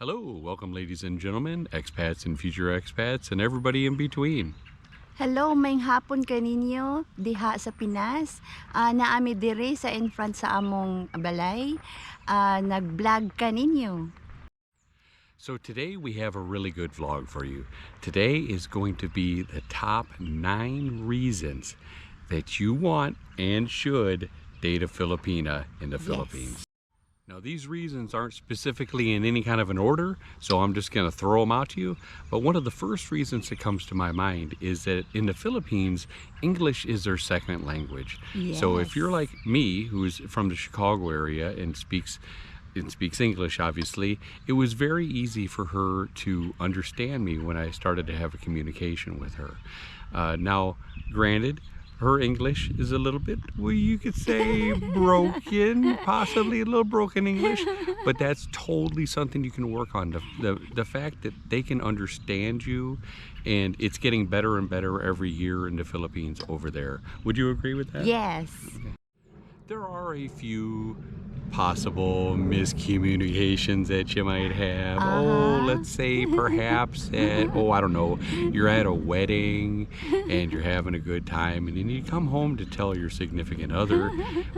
Hello, welcome ladies and gentlemen, expats and future expats, and everybody in between. Hello, maayong hapon kaninyo diha sa Pinas. Naami diri sa in front sa among balay. Nag-vlog kaninyo. So today we have a really good vlog for you. Today is going to be the top 9 reasons that you want and should date a Filipina in the Philippines. Now these reasons aren't specifically in any kind of an order, so I'm just going to throw them out to you. But one of the first reasons that comes to my mind is that in the Philippines, English is their second language. Yes. So if you're like me, who's from the Chicago area and speaks English, obviously, it was very easy for her to understand me when I started to have a communication with her. Now, granted, her English is a little bit, well, you could say broken, possibly a little broken English, but that's totally something you can work on. The fact that they can understand you, and it's getting better and better every year in the Philippines over there. Would you agree with that? Yes. Okay. There are a few possible miscommunications that you might have. Oh, let's say perhaps at, I don't know, you're at a wedding and you're having a good time, and then you come home to tell your significant other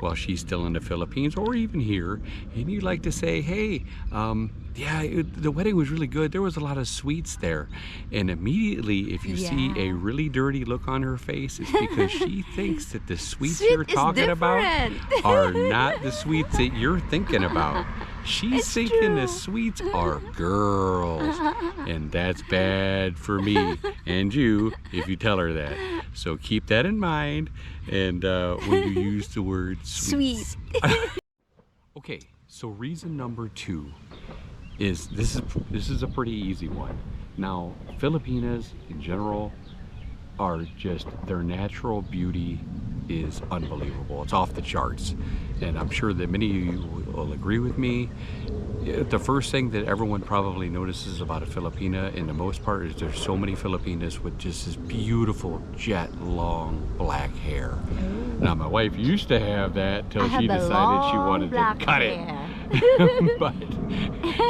while she's still in the Philippines or even here, and you like to say, hey, the wedding was really good. There was a lot of sweets there. And immediately, if you see a really dirty look on her face, it's because she thinks that the sweets you're talking about are not the sweets that you're thinking about. She's thinking the sweets are girls. And that's bad for me and you if you tell her that. So keep that in mind, and when you use the word sweets. Okay, so reason number 2 is this is a pretty easy one. Now, Filipinas in general are just, their natural beauty is unbelievable. It's off the charts, and I'm sure that many of you will agree with me. The first thing that everyone probably notices about a Filipina, in the most part, is there's so many Filipinas with just this beautiful jet long black hair. Now, my wife used to have that till she decided she wanted to cut it. But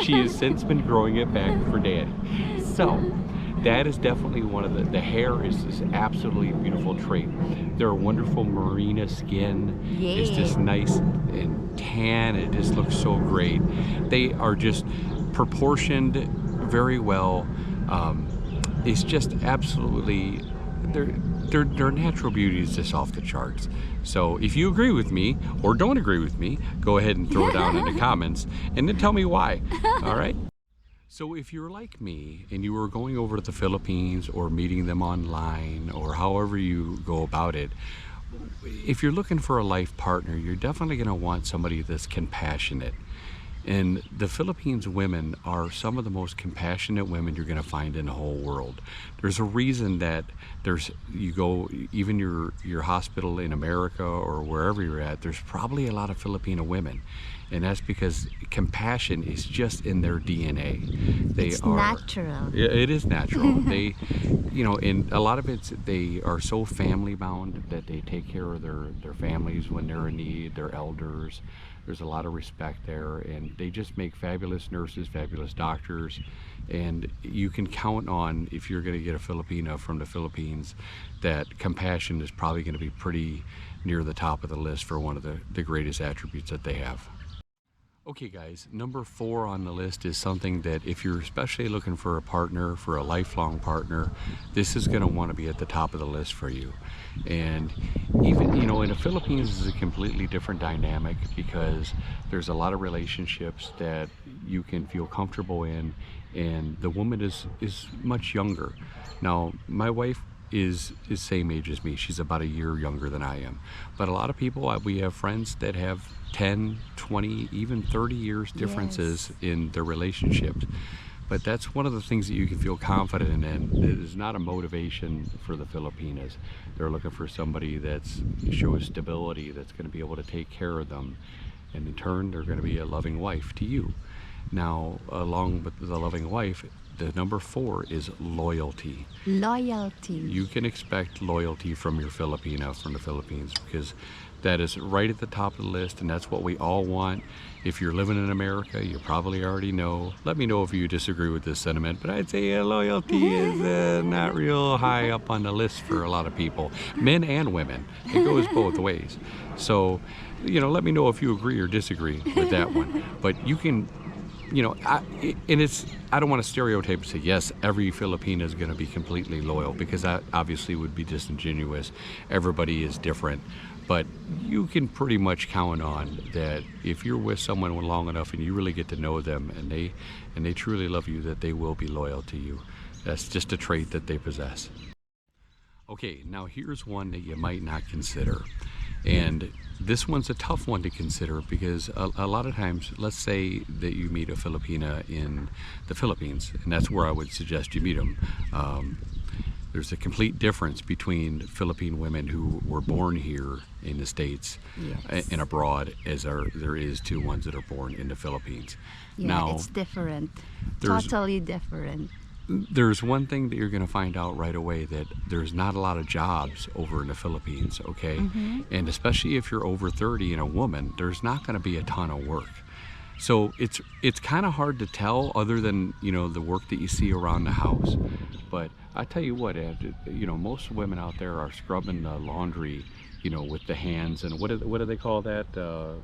she has since been growing it back for Daddy. So that is definitely one of the hair is this absolutely beautiful trait. Their wonderful merino skin is just nice and tan. It just looks so great. They are just proportioned very well. It's just absolutely, their natural beauty is just off the charts. So if you agree with me or don't agree with me, go ahead and throw it down in the comments and then tell me why. All right? So if you're like me and you were going over to the Philippines or meeting them online or however you go about it, if you're looking for a life partner, you're definitely going to want somebody that's compassionate. And the Philippines women are some of the most compassionate women you're going to find in the whole world. There's a reason that you go, even your hospital in America or wherever you're at, there's probably a lot of Filipino women. And that's because compassion is just in their DNA. It's natural. It is natural. They, and a lot of they are so family bound that they take care of their families when they're in need, their elders. There's a lot of respect there, and they just make fabulous nurses, fabulous doctors, and you can count on, if you're going to get a Filipina from the Philippines, that compassion is probably going to be pretty near the top of the list for one of the greatest attributes that they have. Okay guys, number 4 on the list is something that if you're especially looking for a partner, for a lifelong partner, this is going to want to be at the top of the list for you. And even, in the Philippines is a completely different dynamic because there's a lot of relationships that you can feel comfortable in, and the woman is much younger. Now, my wife is same age as me. She's about a year younger than I am. But a lot of people, we have friends that have 10, 20, even 30 years differences in their relationships. But that's one of the things that you can feel confident in. It is not a motivation for the Filipinas. They're looking for somebody that shows stability, that's going to be able to take care of them. And in turn, they're going to be a loving wife to you. Now, along with the loving wife, the number 4 is loyalty. Loyalty. You can expect loyalty from your Filipina from the Philippines because That is right at the top of the list, and that's what we all want. If you're living in America, you probably already know. Let me know if you disagree with this sentiment, but I'd say loyalty is not real high up on the list for a lot of people, men and women. It goes both ways. So, let me know if you agree or disagree with that one. But you can, I don't want to stereotype and say, yes, every Filipina is going to be completely loyal, because that obviously would be disingenuous. Everybody is different. But you can pretty much count on that if you're with someone long enough and you really get to know them, and they truly love you, that they will be loyal to you. That's just a trait that they possess. Okay, now here's one that you might not consider. And this one's a tough one to consider, because a lot of times, let's say that you meet a Filipina in the Philippines, and that's where I would suggest you meet them. There's a complete difference between Philippine women who were born here in the States and abroad as there is to ones that are born in the Philippines. Yeah, now, it's different. Totally different. There's one thing that you're going to find out right away, that there's not a lot of jobs over in the Philippines, okay? And especially if you're over 30 and a woman, there's not going to be a ton of work. So it's kind of hard to tell, other than the work that you see around the house. But I tell you what, Ed, most women out there are scrubbing the laundry, with the hands, and what do they call that? The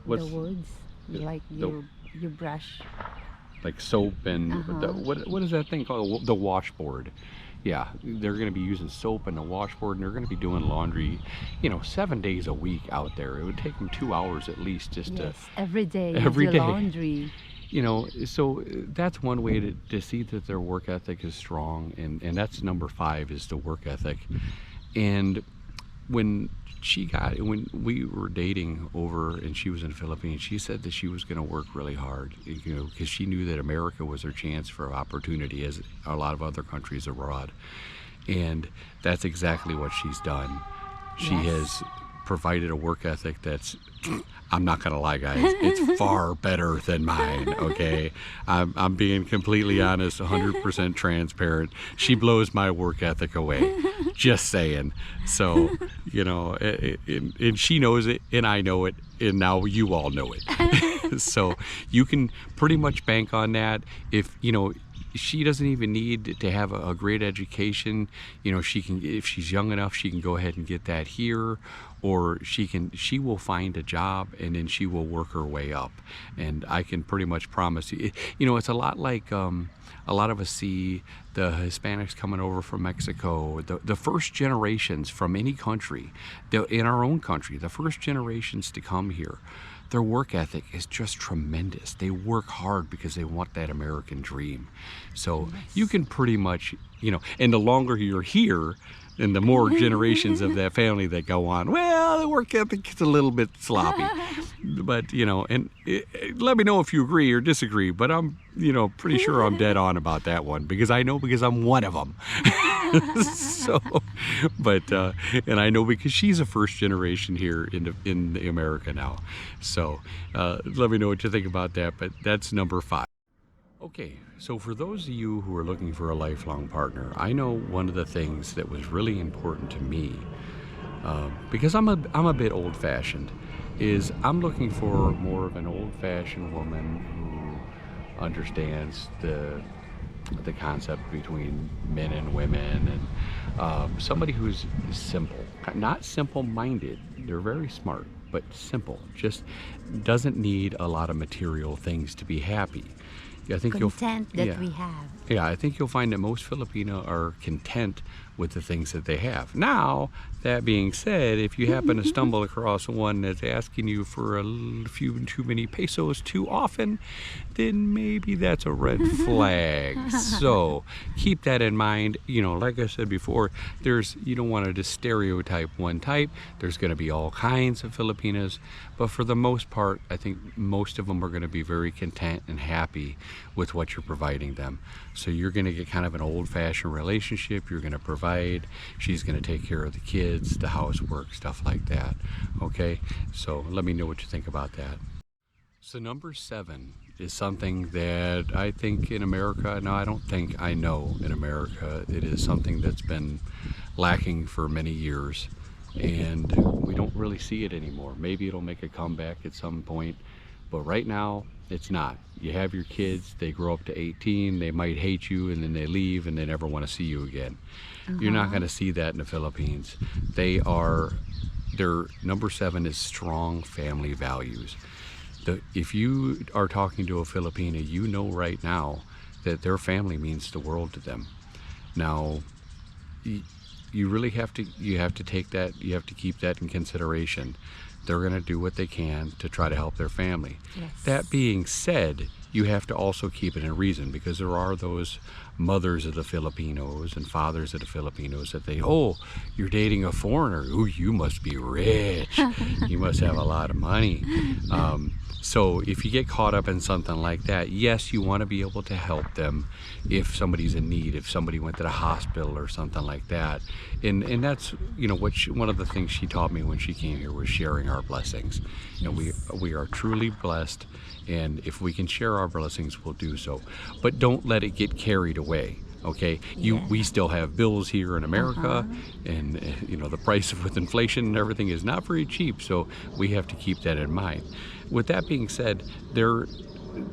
words, like you brush. Like soap and what is that thing called? The washboard. Yeah, they're going to be using soap and a washboard, and they're going to be doing laundry, 7 days a week out there. It would take them 2 hours at least just to every day laundry. So that's one way to see that their work ethic is strong, and that's number 5, is the work ethic. And when we were dating over and she was in the Philippines, she said that she was going to work really hard, because she knew that America was her chance for opportunity, as a lot of other countries abroad. And that's exactly what she's done. She has provided a work ethic that's, I'm not gonna lie, guys, it's far better than mine, okay? I'm being completely honest, 100% transparent. She blows my work ethic away, just saying. So, and she knows it, and I know it, and now you all know it. So you can pretty much bank on that. If, she doesn't even need to have a great education. She can, if she's young enough, she can go ahead and get that here, or she will find a job, and then she will work her way up. And I can pretty much promise you, it's a lot like a lot of us see the Hispanics coming over from Mexico, the first generations from any country, in our own country, the first generations to come here. Their work ethic is just tremendous. They work hard because they want that American dream. So you can pretty much, and the longer you're here, and the more generations of that family that go on, well, the work ethic is a little bit sloppy. But, let me know if you agree or disagree, but I'm, pretty sure I'm dead on about that one, because I'm one of them. So, but, and I know because she's a first generation here in America now. So, let me know what you think about that, but that's number 5. Okay, so for those of you who are looking for a lifelong partner, I know one of the things that was really important to me, because I'm a bit old-fashioned, is I'm looking for more of an old-fashioned woman who understands the concept between men and women, and somebody who's simple, not simple-minded. They're very smart, but simple. Just doesn't need a lot of material things to be happy. I think content that we have. Yeah, I think you'll find that most Filipino are content with the things that they have. Now, that being said, if you happen to stumble across one that's asking you for a few too many pesos too often, then maybe that's a red flag. So keep that in mind. Like I said before, you don't want to just stereotype one type. There's going to be all kinds of Filipinas, but for the most part, I think most of them are going to be very content and happy with what you're providing them. So you're going to get kind of an old-fashioned relationship. You're going to provide. She's going to take care of the kids, the housework, stuff like that. Okay, so let me know what you think about that. So number 7 is something that I think in America, no, I don't think, I know in America, it is something that's been lacking for many years, and we don't really see it anymore. Maybe it'll make a comeback at some point, but right now it's not. You have your kids, they grow up to 18, they might hate you, and then they leave and they never want to see you again. You're not going to see that in the Philippines. Their number 7 is strong family values. If you are talking to a Filipina, you know right now that their family means the world to them. Now, you really have to take that, you have to keep that in consideration. They're going to do what they can to try to help their family. Yes. That being said, you have to also keep it in reason, because there are those mothers of the Filipinos and fathers of the Filipinos that you're dating a foreigner. Ooh, you must be rich. You must have a lot of money. So if you get caught up in something like that, yes, you want to be able to help them if somebody's in need, if somebody went to the hospital or something like that. And that's, one of the things she taught me when she came here was sharing our blessings. We are truly blessed, and if we can share our blessings, we'll do so. But don't let it get carried away. Okay, we still have bills here in America, and the price with inflation and everything is not very cheap, so we have to keep that in mind. With that being said,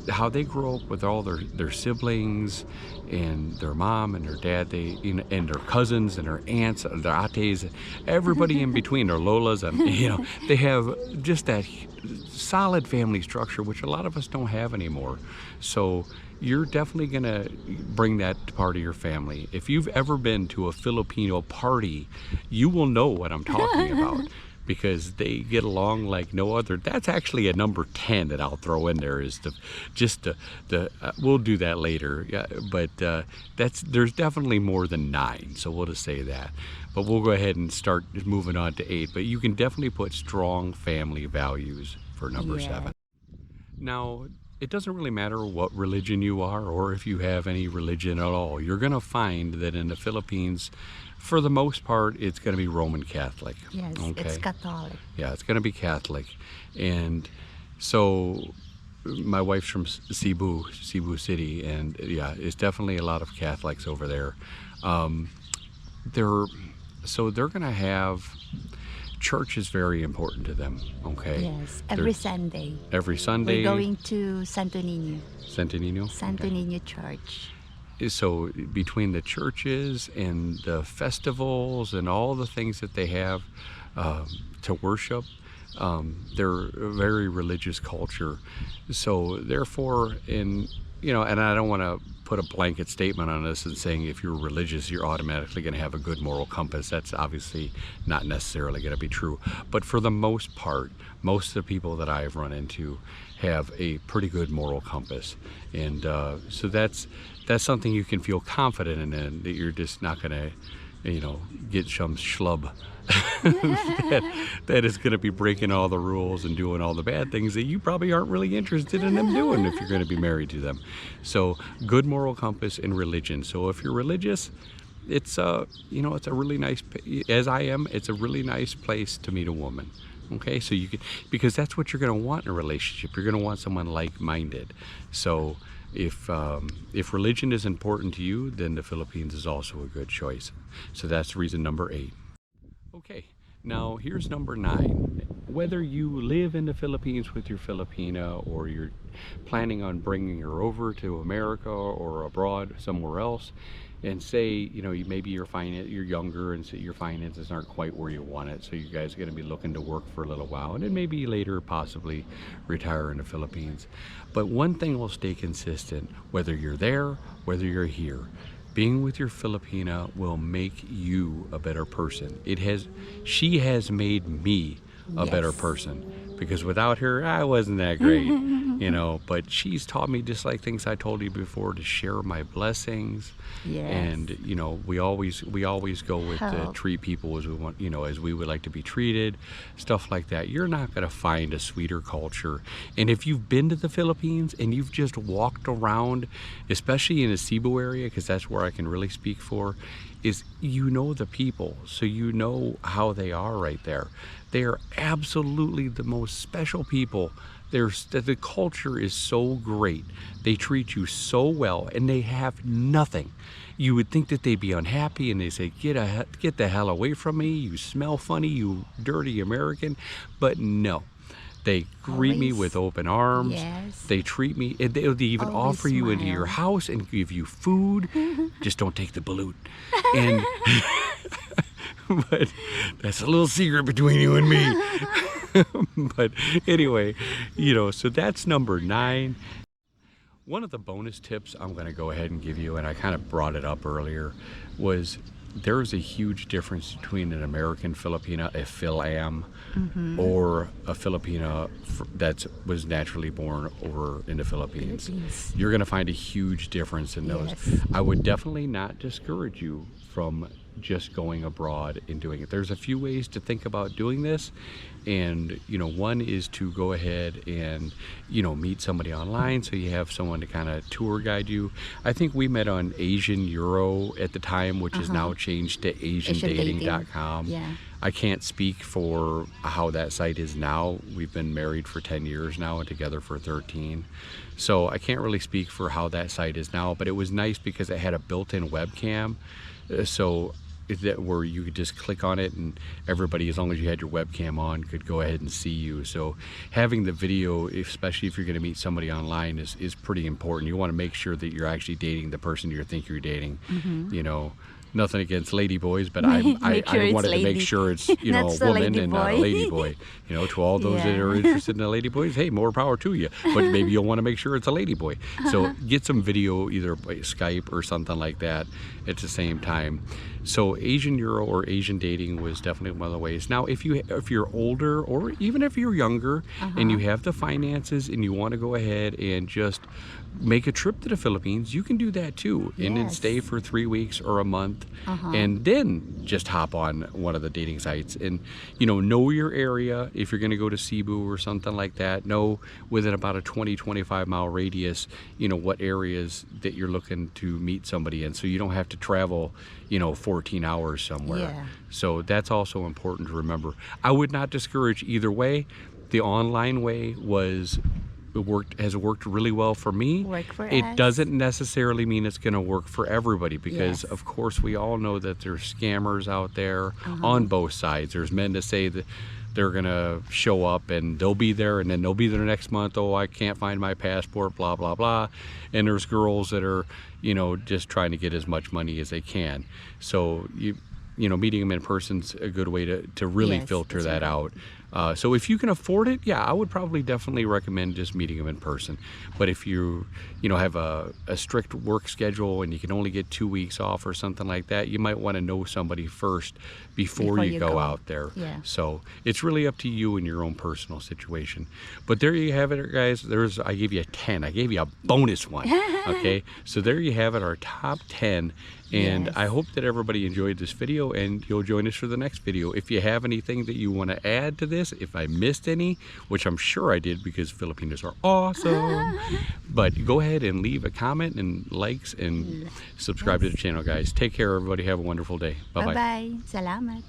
how they grow up with all their siblings and their mom and their dad, and their cousins and their aunts, their ates, everybody in between, their lolas, and they have just that solid family structure, which a lot of us don't have anymore. So you're definitely gonna bring that to part of your family. If you've ever been to a Filipino party, you will know what I'm talking about, because they get along like no other. That's actually a number 10 that I'll throw in there, is we'll do that later. Yeah, but there's definitely more than 9, so we'll just say that. But we'll go ahead and start moving on to 8. But you can definitely put strong family values for number 7. Now, it doesn't really matter what religion you are, or if you have any religion at all. You're going to find that in the Philippines, for the most part, it's going to be Roman Catholic. Yes, okay? It's Catholic. Yeah, it's going to be Catholic. And so my wife's from Cebu City, and yeah, it's definitely a lot of Catholics over there. They're going to have... Church is very important to them, okay? Yes, every Sunday. Every Sunday. We're going to Santo Niño. Santo Niño? Santo Niño Church. So between the churches and the festivals and all the things that they have to worship, they're a very religious culture. So therefore, and I don't want to put a blanket statement on this and saying if you're religious, you're automatically going to have a good moral compass. That's obviously not necessarily going to be true. But for the most part, most of the people that I've run into have a pretty good moral compass. And so that's something you can feel confident in, that you're just not going to get some schlub that is going to be breaking all the rules and doing all the bad things that you probably aren't really interested in them doing if you're going to be married to them. So good moral compass and religion. So if you're religious, it's it's a really nice, as I am, it's a really nice place to meet a woman. Okay, so you can, because that's what you're going to want in a relationship. You're going to want someone like-minded. So if religion is important to you, then the Philippines is also a good choice. So that's reason number 8. Okay, now here's number 9. Whether you live in the Philippines with your Filipina, or you're planning on bringing her over to America or abroad somewhere else, and say, maybe you're younger, and so your finances aren't quite where you want it, so you guys are going to be looking to work for a little while, and then maybe later possibly retire in the Philippines. But one thing will stay consistent, whether you're there, whether you're here. Being with your Filipina will make you a better person. She has made me a better person, because without her, I wasn't that great, but she's taught me, just like things I told you before, to share my blessings. Yes. And we always go with to treat people as we want, as we would like to be treated, stuff like that. You're not going to find a sweeter culture. And if you've been to the Philippines and you've just walked around, especially in the Cebu area, because that's where I can really speak for, is the people, so how they are right there. They are absolutely the most special people the culture is so great. They treat you so well, and they have nothing. You would think that they'd be unhappy, and they say, get the hell away from me, you smell funny, you dirty American. But no, they greet me with open arms. Yes. They treat me, and they even Always offer you into your smile. house and give you food. Just don't take the balut. And but that's a little secret between you and me. But anyway, so that's number 9. One of the bonus tips I'm going to go ahead and give you, and I kind of brought it up earlier, was there is a huge difference between an American Filipina, a Fil-Am, or a Filipina that was naturally born over in the Philippines. You're going to find a huge difference in those. Yes. I would definitely not discourage you from just going abroad and doing it. There's a few ways to think about doing this, and one is to go ahead and meet somebody online, so you have someone to kind of tour guide you. I think we met on Asian Euro at the time, which is now changed to AsianDating.com. Yeah. I can't speak for how that site is now. We've been married for 10 years now and together for 13. So I can't really speak for how that site is now, but it was nice because it had a built-in webcam. So where you could just click on it, and everybody, as long as you had your webcam on, could go ahead and see you. So having the video, especially if you're going to meet somebody online, is pretty important. You want to make sure that you're actually dating the person you think you're dating. Nothing against lady boys, but I wanted to make sure it's a woman and not a lady boy. To all those that are interested in the lady boys, hey, more power to you. But maybe you'll want to make sure it's a lady boy. So get some video either by Skype or something like that at the same time. So Asian Euro or Asian dating was definitely one of the ways. Now, if you're older, or even if you're younger, and you have the finances and you want to go ahead and just make a trip to the Philippines, you can do that too, and then stay for 3 weeks or a month, and then just hop on one of the dating sites and know your area. If you're going to go to Cebu or something like that, know within about a 20-25 mile radius what areas that you're looking to meet somebody in, so you don't have to travel 14 hours somewhere. So that's also important to remember. I would not discourage either way. The online way has worked really well for me. It doesn't necessarily mean it's going to work for everybody, because of course we all know that there's scammers out there on both sides. There's men that say that they're going to show up and they'll be there, and then they'll be there next month. Oh, I can't find my passport, blah, blah, blah. And there's girls that are, just trying to get as much money as they can. So meeting them in person's a good way to really filter that out. So if you can afford it, I would probably definitely recommend just meeting them in person. But if you have a strict work schedule and you can only get 2 weeks off or something like that, you might want to know somebody first before you go out there. So it's really up to you and your own personal situation. But there you have it, guys. I gave you a 10. I gave you a bonus one. Okay, so there you have it, our top 10. And I hope that everybody enjoyed this video, and you'll join us for the next video. If you have anything that you want to add to this, if I missed any, which I'm sure I did because Filipinos are awesome, but go ahead and leave a comment and likes and subscribe to the channel, guys. Take care, everybody. Have a wonderful day. Bye-bye. Bye-bye. Salamat.